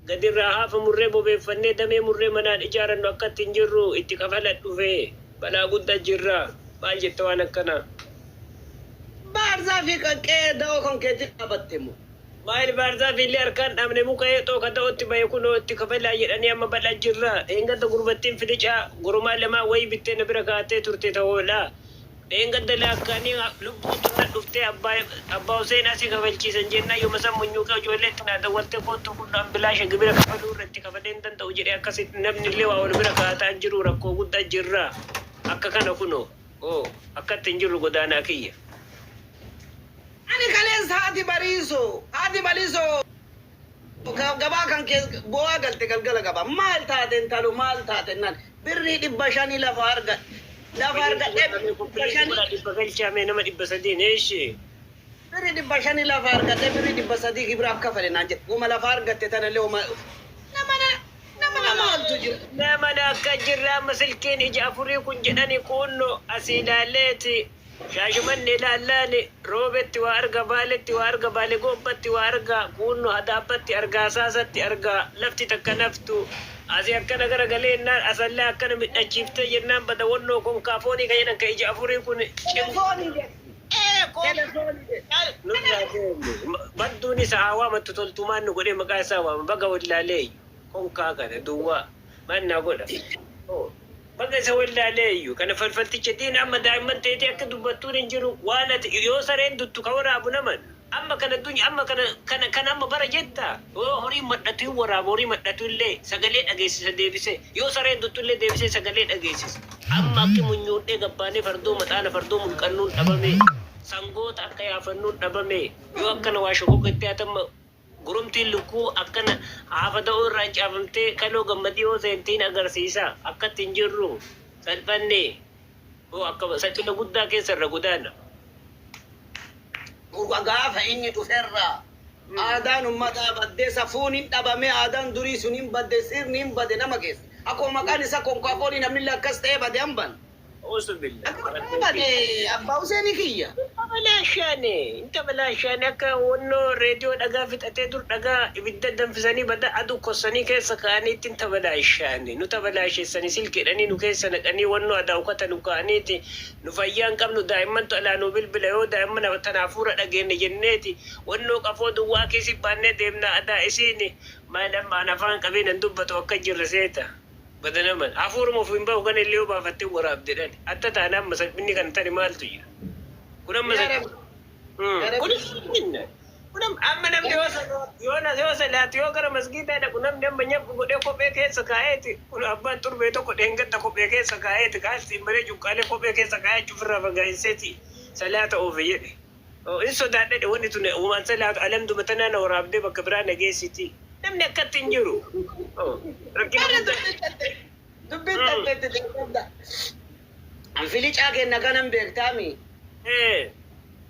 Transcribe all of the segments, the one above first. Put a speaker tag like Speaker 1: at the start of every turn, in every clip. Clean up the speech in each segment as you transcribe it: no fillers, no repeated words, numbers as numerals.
Speaker 1: gadi rahaa fa murree bobeeffannee damee murree manaan ijaarannu akkatti hin jirru itti kafalan dhufee balaa guddaa jirra maal jette waan akkana
Speaker 2: baarsaa fi qaqqee da'oo kan keetti qabattemu
Speaker 1: maal baarsaa fi illee harkaan dhabne muka heexoo ka ta'otti bahe kunoo itti kafalaa jedhanii amma balaa jirra eengata gurbattiin filicaa gurumaa lamaa wayii bittee na bira kaatee turte ta'oodha eengata laakkaanii lubbuutu na dhuftee abbaa Huseen asii kafalchiisan jennaa yooma san munyuuqa ijoolleetti naa dawwaltee kootu kun ambilaasha gibira kafaluu irratti kafalee hin danda'u jedhee akkasitti namni illee waa wal bira kaataa jiru rakkoo guddaa jirra akka kana kunoo akkatti hin jirru godaanaa kiyya.
Speaker 2: Ani kaleessa haati bariisoo gabaa kan keessa bu'aa galte galgala gabaa maal taateen talu maal taateen naan birrii 500 lafa argadhe. Lafa argadhe 500
Speaker 1: galchaame nama 300 neeshi.
Speaker 2: Birrii 500 lafa argadhe birrii 300 gibira akka fale naan jedhe uma lafa argatte tanallee uma nama maaltu jira.
Speaker 1: Nama akka jirra amma silkiin ija afurii kun jedhani kunno asii ilaaleeti. Shaashimanni ilaallaani roobetti waa arga baaletti waa arga baale gobbatti waa arga kunno hadaabbatti argaa saasatti arga lafti takka naftu asii akkana garagalee jennaan asallee akkana midhachiifte jennaan bada wannoo kun kaafoonii ka jedhan ka ija afurii kun badduun isa haa waamatu toltumaan nu godhee maqaa isaa waama baga wallaalee konkaa kana duwwaa mannaa godha. Baga isa wallaalee kana falfalticha diin amma daa'imman ta'ee akka dubbattuun hin jiru waan ati yoo sareen duttu ka waraabu naman amma kana dunya amma kana amma bara jetta horii madhatu waraabu horii madhatu illee sagalee dhageessisa deebise yoo sareen duttu illee deebise sagalee dhageessisa amma akki munyuudhee gabbaanee fardoo maxaana fardoo mulqannuun dhabame sangoota akka yaafannuun dhabame yoo akkana waa shokokkatti hatamma gurumtiin lukkuu akkana hafa ta'uu irraa caafamtee kaloo gammadii yoo seentiin agarsiisa akkatti hin jirru salphannee akka salphina guddaa keessa irra gudaana.
Speaker 2: Gaafa inni dhuferra aadaan ummataa baddee safuun hin dhabame aadaan durii sun hin badde sirni hin bade nama keessa akkuma maqaan isaa konkaafoonii namni illee akkas ta'ee bade hamban. Abbaa Huseenii kiyya. Inta balaashaane akka wannoo reediyoo dhagaa fixatee dur dhagaa ibidda danfisanii bada aduu kossanii keessa ka'aniitti inta balaashaane nu tabalaasheessanii silkeedhanii nu keessa naqanii wannoo adaa ukkata nu ka'aniiti nu fayyaan qabnu daa'immantu alaa nu bilbila yoo daa'imman tanaafuura dhageenne jenneeti wannoo qafoo duwwaa keessi baannee deemnaa adaa isiini maalammaan afaan qabeenan dubbatu akka jirra seeta. Badanaman afuruma ofiin bahu kan illee baafattee waraabdedhan atta taanaan masalphinni kan tani maaltu jira kunan kunan amma namni yoo salaatu yoo gara masgiidaa dhaqu namni amma nyabbu godhee kophee keessa kaa'eeti kun abbaan turbee tokko dheengatta kophee keessa kaa'eeti kaaltiin baree cuqqaalee kophee keessa kaa'ee cufirraa fagaayinseeti salaata oofe jedhe in sodaadhadhe wanni tun uumaan salaatu alamduma tanaa na waraabdee bakka biraa nageessiti namni akkatti hin jiru. Dubbiin talbeetti filicaa kenna kanan beektaami.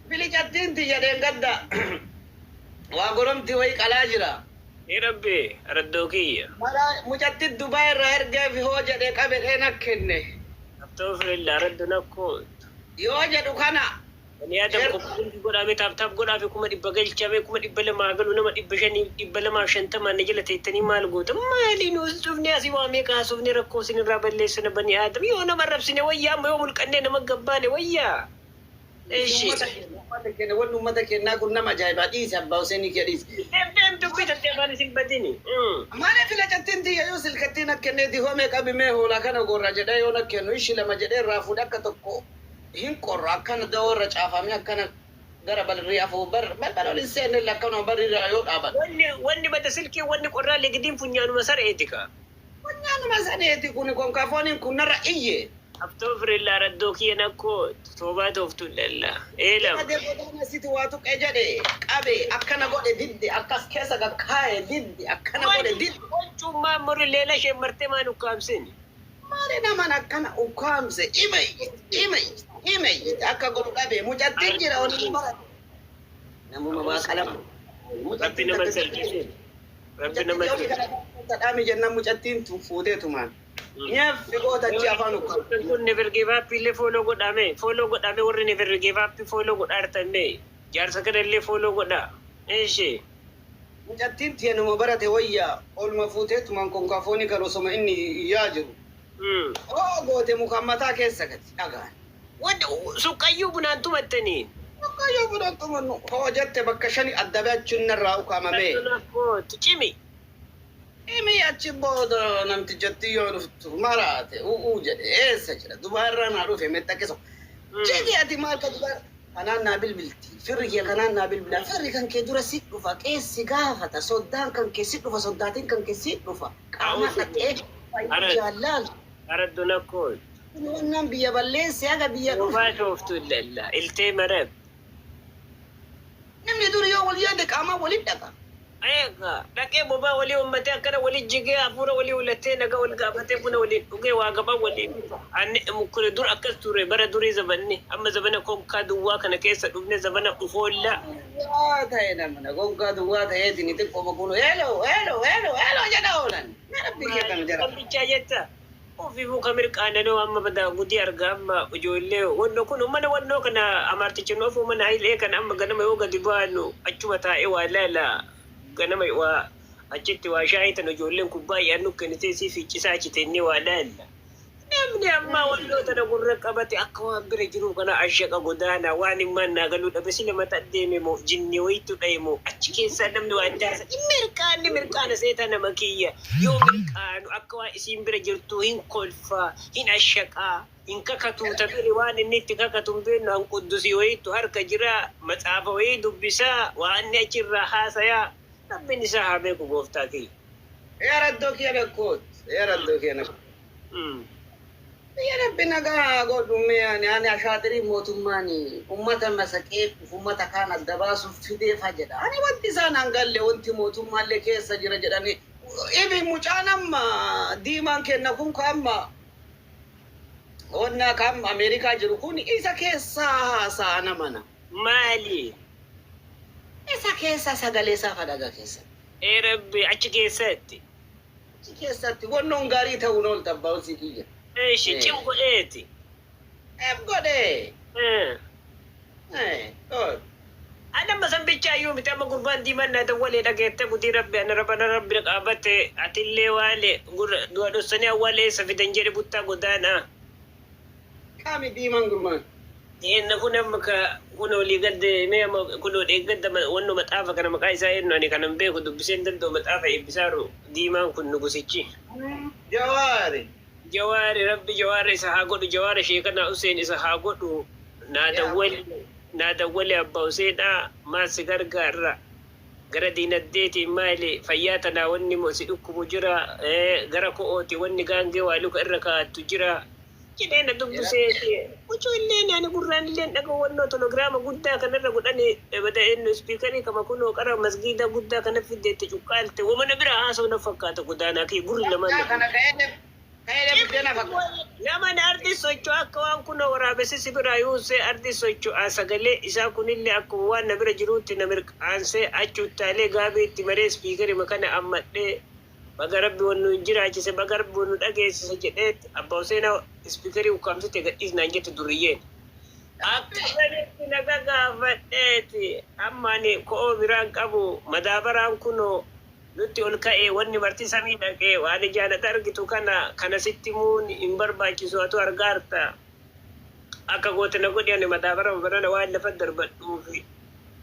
Speaker 2: Filicattiin tiyyadeen gadda waa goromti wayi qalaa jira.
Speaker 1: Rabbi araddoo kiyya.
Speaker 2: Mucatti Dubaay irraa ergee fi hoo jedhee qabe dheena kenne.
Speaker 1: Abtoo firilla araddo nakkoo.
Speaker 2: Yoo jedhu kana.
Speaker 1: Ani adam koppuun godhame taap godhaafe kuma dhibba galchame kuma dhibba lamaa galu nama dhibba lamaaf 50 ne jala teettanii maal goota maali nuus dhufne asii waamee kaasuufne rakkoo isin irraa balleessina bani aadam yoo nama rabsine wayyaa amma yoo mulqannee nama gabbaane wayyaa.
Speaker 2: Wanni uummata kennaa kun nama ajaa'ibaa dhiise abbaa Huseenii kee dhiise.
Speaker 1: Deem dubbii tattee afaan isin badini.
Speaker 2: Maali filacattiin tiyya yoo silkattiin akkenneeti hoomee qabimee hoolaa kana gorra jedhee yoo nakkennu ishi lama jedhee irraa fuudhe akka tokko. Hin qorra akkana dawarra caafame akkana gara balrii afuu balbala olin seenne lakkana barriirraa yoo dhaaban.
Speaker 1: Wanni bada silkii wanni qorraalee gidiin funyaanuma sareeti ka.
Speaker 2: Funyaanuma sareeti kun konkaafooniin kun narra iyye.
Speaker 1: Abtoo firillaa raddoo kiyya nakkoo toobaa tooftu lalla. Eelam.
Speaker 2: Adee godhana siti waa tuqee jedhe qabe akkana godhe didde akkas keessa gakkaa'e didde akkana godhe didde.
Speaker 1: Wanchummaa morri leela ishee martee maan ukkaamsini.
Speaker 2: Maali naman akkana ukkaamse imay akka godhu dhabe mucattiin jira waliin bara namuma waa qalama
Speaker 1: rabbi nama salphise rabbi nama
Speaker 2: tadhaami jenna mucattiin fuutee tumaan nyaaf figoota achi afaan ukkaamse
Speaker 1: kun never give up illee follow godhame warri never give up follow godhaartanne jaarsa kana illee follow godha eeshi
Speaker 3: mucattiin teenuma barate wayyaa olma fuuteetu man konkafooni kan osoma inni iyyaa jiru. Goote mukaan mataa keessa gati dhagaan.
Speaker 1: Suqqayyuu bunaan tumattanii.
Speaker 3: Suqqayyuu bunaan tumannu hoo jette bakka shani adda baachuun narraa ukaamamee.
Speaker 1: Cimi.
Speaker 3: Imi achi booda namtichatti yoo dhuftu maraate jedhe eessa jira dubaarraa naa dhufe metta keessa. Jedhi ati maal ka dubaarra. Kanaan naa bilbilti. Firri kee kanaan naa bilbila. Firri kan kee dura si dhufa qeessi gaafata. Soddaan kan kee si dhufa soddaatiin kan kee si dhufa. Qaama dhaqee jaalal.
Speaker 1: Araddoon akkoo.
Speaker 3: Wannan biyya balleessi haga biyya dhufa.
Speaker 1: Dhufaa shooftu illalla. Iltee marab.
Speaker 3: Namni duri yoo wal yaade qaamaa waliin dhaqa.
Speaker 1: Eega dhaqee bobaa walii uummatee akkana walii jigee hafuura walii ulattee naga wal gaafatee buna waliin dhugee waa gabaa waliin. Anni mukure dur akkas ture bara durii zabanni amma zabana konkaa duwwaa kana keessa dhufne zabana ufoollaa.
Speaker 3: Waa ta'e namana konkaa duwwaa ta'eetiin xiqqoo bakuun hello jedha oolan. Rabbi kee kan jira.
Speaker 1: Rabbichaa jetta. Ofiifuu kamir qaananoo amma badaa gudii argaa amma ijoollee wanno kun mana wannoo kana amartichi noofuu mana hayilee kana amma ganama yoo gadi baanu achuma taa'ee waa laala. Ganama waa achitti waa shaayii tan ijoolleen kubbaa yaannu kennitee si ficcisaa achitennee waa laalla. Namni amma walloo tana gurra qabate akka waan bira jiru kana ashaqa godaana waan himmaan naa galuu dhabe sila mata deeme moo jinni wayitu dhaye moo achi keessaa namni waa daasa mirqaana seeta nama kiyya yoo mirqaanu akka waan isiin bira jirtu hin kolfaa hin ashaqaa hin kakatuu tabiri waan inni itti kakatuun beenu han quddusii wayitu harka jira maxaafa wayii dubbisaa waan inni achirraa haasayaa. Rabbin isaa haa beeku gooftaa kiyya.
Speaker 3: Yaraddoo kiyya dhakkoot. Yaraddoo kiyya dhakkoot. Ya Rabbi nagaa godhume ani ashaatirii mootummaani ummata masaqee ummata kaan adda baasuuf fideefa jedha. Ani wanti isaan hangalle wanti mootummaallee keessa jira jedhani. Ibi mucaan amma diimaan kenna kun kaamma onna kam Ameerikaa jiru kun isa keessa haasa'ana mana.
Speaker 1: Maali?
Speaker 3: Isa keessa sagalee isaa fadhaga keessa.
Speaker 1: Rabbi achi keessatti.
Speaker 3: Achi keessatti wannoon gaarii ta'uun ol tabbaa si kiyya.
Speaker 1: Cim godheeti.
Speaker 3: Godhee. God.
Speaker 1: Ana masan bichaayyuu miti amma gurbaan diimaan naa dawwalee dhageette butii rabbi ana rabbi qaabate atillee waale du'a dhossanii awwaalee isa fidan jedhe buttaa godaanaa.
Speaker 3: Kami diimaan gurbaan.
Speaker 1: Inna kun amma kun olii gadde mee amma kun olii gadda wanno maxaafa kana maqaa isaa eenyu ani kanan beeku dubbiseen danda'u maxaafa eebbisaaru diimaan kun nugusichi. Jawaari rabbi jawaari isa haa godhu jawaari sheekana Hussein isa haa godhu naa dawwale abbaa Husseidhaa maasi gargaarra gara diinaddeetiin maali fayyaa tanaa wanni moosi dhukkubu jira gara ko'ooti wanni gaangee waa luka irra kaa'attu jira. Jedheena dubbiseeti. Ijoollee naani gurraan illee dhaga wannoo telegiraama guddaa kanarra godhanii bada'eennu ispiikarii kama kunoo qara masgiida guddaa kana fiddeetti cuqqaalte wamana bira haasa'u na fakkaata godaanaa kee gurri lamaan. Naman ardi socho'u akka waan kunoo waraabessi biraa yuusee ardi socho'aa sagalee isaa kunillee akkuma waan na bira jiruutti na mirqaansee achuuttaalee gaabeetti maree ispiikarii makana ammadhee. Baga rabbi wannu jiraachise baga rabbi wannu dhageessise jedheetti abbaa Huseenaa ispiikarii ukkaamsite gadhiisnaan jette duriyyeen. Akka sanitti naga gaafadheeti amma ani ko'oo biraan qabu madaabaraan kunoo nutti ol ka'ee wanni marti samii dhaqee waan ijaanata argitu kana sitti muun hin barbaachisu atu argaarta. Akka goote na godhi ani madaabaraan barana waan lafa darbadhuufi.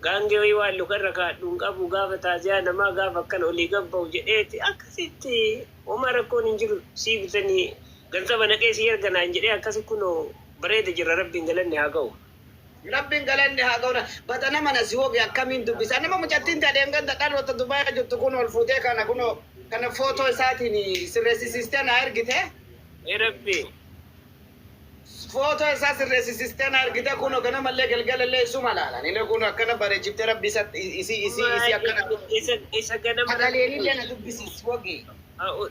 Speaker 1: Gaangee wayii waan lukarra kaadhuun qabu gaafa taasisaa namaa gaafa akkan olii gabba'u jedheeti akkasitti homaa rakkoon hin jiru sii bitanii gansaba naqee sii erganaan jedhee akkasi kunoo bareeda jira rabbiin galanne haa ga'u.
Speaker 3: Rabbiin galanne haa ga'u bata nama na si hoogee akkamiin dubbisa nama mucattiin taadeen ganda dhaloota Dubaay jirtu kun ol fuutee kana footoo isaatiin sirreessisiistee na ergite.
Speaker 1: Rabbi.
Speaker 3: Foto isaa sirreessisiistee na argite kunoo kana mallee galgalallee isuma laalan inni kun akkana bareechifte rabbi isi akkana
Speaker 1: isa ganama
Speaker 3: hagaleelillee na dubbisiis wogee.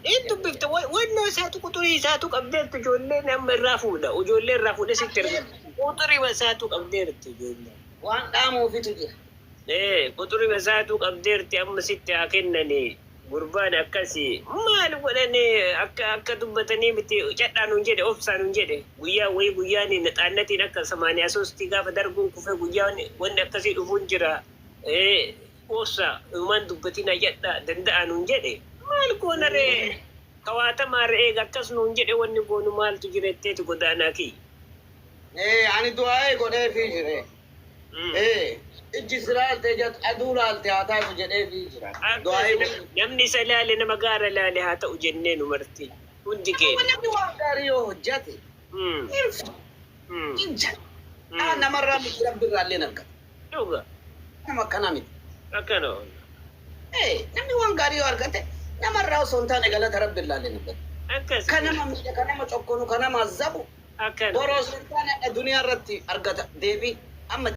Speaker 1: Inni dubbifte wannoo isaatu quxurii isaatu qabdeertu ijoolleen amma irraa fuudha ijoollee irraa fuudhe sitti erga quxurii isaatu qabdeertu ijoollee.
Speaker 3: Waan dhaamuufitu jira.
Speaker 1: Quxurii isaatu qabdeerti amma sitti haa kennanii. Gurbaan akkasii maal godhanii akka dubbatanii miti cadhaan hun jedhe ofsaan hun jedhe guyyaa wayii guyyaan naxaannatiin akka 83 gaafa darbuun kufe guyyaan wanni akkasii dhufuun jira Osa uman dubbatina jedha danda'an hun jedhe maal goona ree kawaatamaa re'ee akkas nuun jedhe wanni goonu maaltu jiretteeti godaanaa kiyya.
Speaker 3: Ani du'aa godhee fi jire. Ijji siraalte jat aduu laalte haa taatu jedhee fi jira.
Speaker 1: Namni isa ilaale nama gaara ilaale haa ta'u jennee nu marti hundi keenya.
Speaker 3: Namni waan gaarii yoo hojjate. Namarraa miti rabbirraallee argata.
Speaker 1: Dhuga.
Speaker 3: Nama akkana miti.
Speaker 1: Akkana.
Speaker 3: Namni waan gaarii yoo argate namarraa osoo hin taane galata rabbirraallee argata.
Speaker 1: Akkas.
Speaker 3: Kan nama miidha, kan nama cokkonu, kan nama azabu.
Speaker 1: Akkana.
Speaker 3: Boroo osoo hin taane duniyaa irratti argata deebii amma.